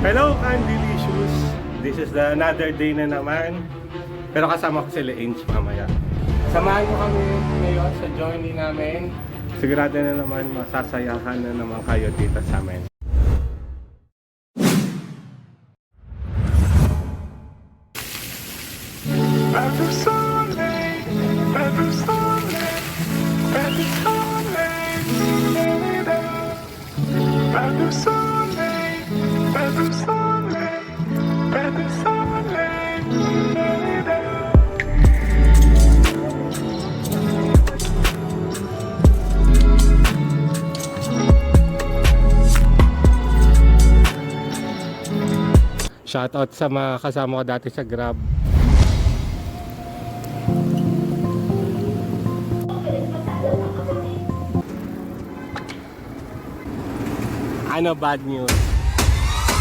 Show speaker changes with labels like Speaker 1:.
Speaker 1: Hello, Candelicious! This is another day na naman. Pero kasama ko sila Ange mamaya. Samahan ko kami ngayon sa journey namin. Sigurado na naman masasayahan na naman kayo dito sa amin. Shoutout sa mga kasama ko dati sa Grab. Ano bad news?